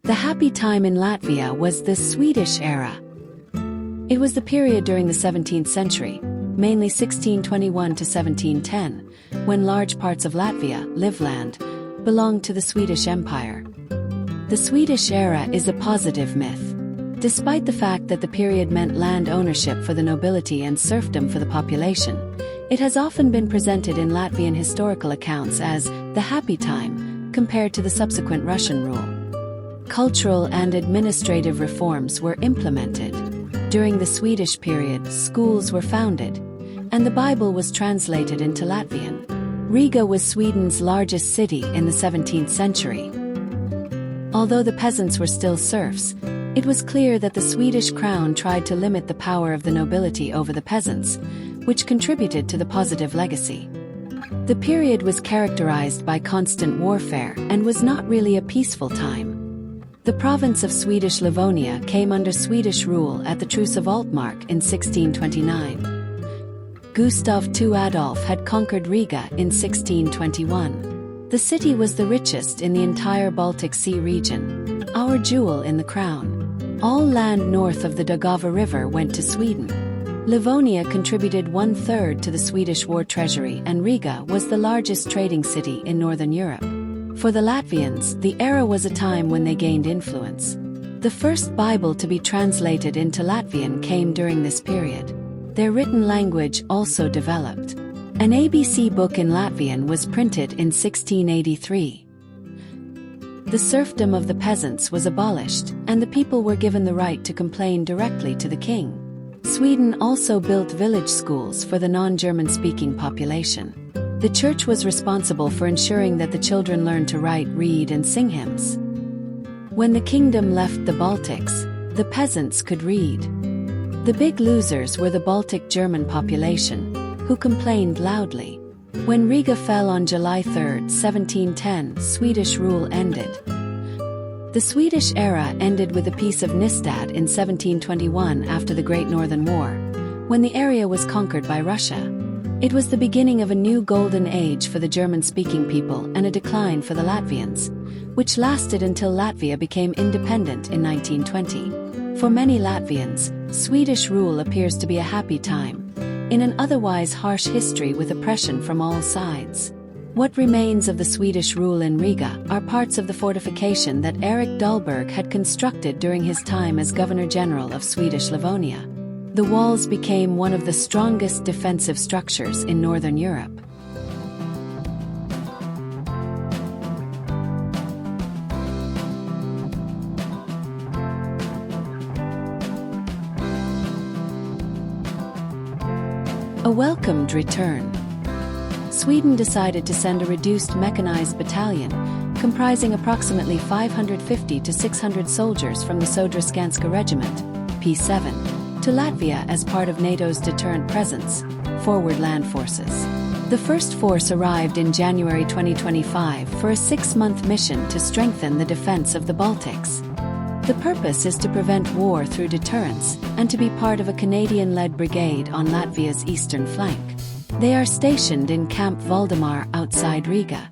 The happy time in Latvia was the Swedish era. It was the period during the 17th century, mainly 1621 to 1710, when large parts of Latvia, Livland, belonged to the Swedish Empire. The Swedish era is a positive myth. Despite the fact that the period meant land ownership for the nobility and serfdom for the population, it has often been presented in Latvian historical accounts as the happy time, compared to the subsequent Russian rule. Cultural and administrative reforms were implemented. During the Swedish period, schools were founded, and the Bible was translated into Latvian. Riga was Sweden's largest city in the 17th century. Although the peasants were still serfs, it was clear that the Swedish crown tried to limit the power of the nobility over the peasants, which contributed to the positive legacy. The period was characterized by constant warfare and was not really a peaceful time. The province of Swedish Livonia came under Swedish rule at the Truce of Altmark in 1629. Gustav II Adolf had conquered Riga in 1621. The city was the richest in the entire Baltic Sea region, our jewel in the crown. All land north of the Daugava River went to Sweden. Livonia contributed 1/3 to the Swedish war treasury, and Riga was the largest trading city in Northern Europe. For the Latvians, the era was a time when they gained influence. The first Bible to be translated into Latvian came during this period. Their written language also developed. An ABC book in Latvian was printed in 1683. The serfdom of the peasants was abolished, and the people were given the right to complain directly to the king. Sweden also built village schools for the non-German-speaking population. The church was responsible for ensuring that the children learned to write, read, and sing hymns. When the kingdom left the Baltics, the peasants could read. The big losers were the Baltic German population, who complained loudly. When Riga fell on July 3, 1710, Swedish rule ended. The Swedish era ended with the Peace of Nystad in 1721 after the Great Northern War, when the area was conquered by Russia. It was the beginning of a new golden age for the German-speaking people and a decline for the Latvians, which lasted until Latvia became independent in 1920. For many Latvians, Swedish rule appears to be a happy time, in an otherwise harsh history with oppression from all sides. What remains of the Swedish rule in Riga are parts of the fortification that Erik Dahlberg had constructed during his time as Governor-General of Swedish Livonia. The walls became one of the strongest defensive structures in Northern Europe. A welcomed return. Sweden decided to send a reduced mechanized battalion, comprising approximately 550 to 600 soldiers from the Sodreskanska Regiment, P7, to Latvia as part of NATO's deterrent presence, forward land forces. The first force arrived in January 2025 for a 6-month mission to strengthen the defense of the Baltics. The purpose is to prevent war through deterrence and to be part of a Canadian-led brigade on Latvia's eastern flank. They are stationed in Camp Valdemar outside Riga.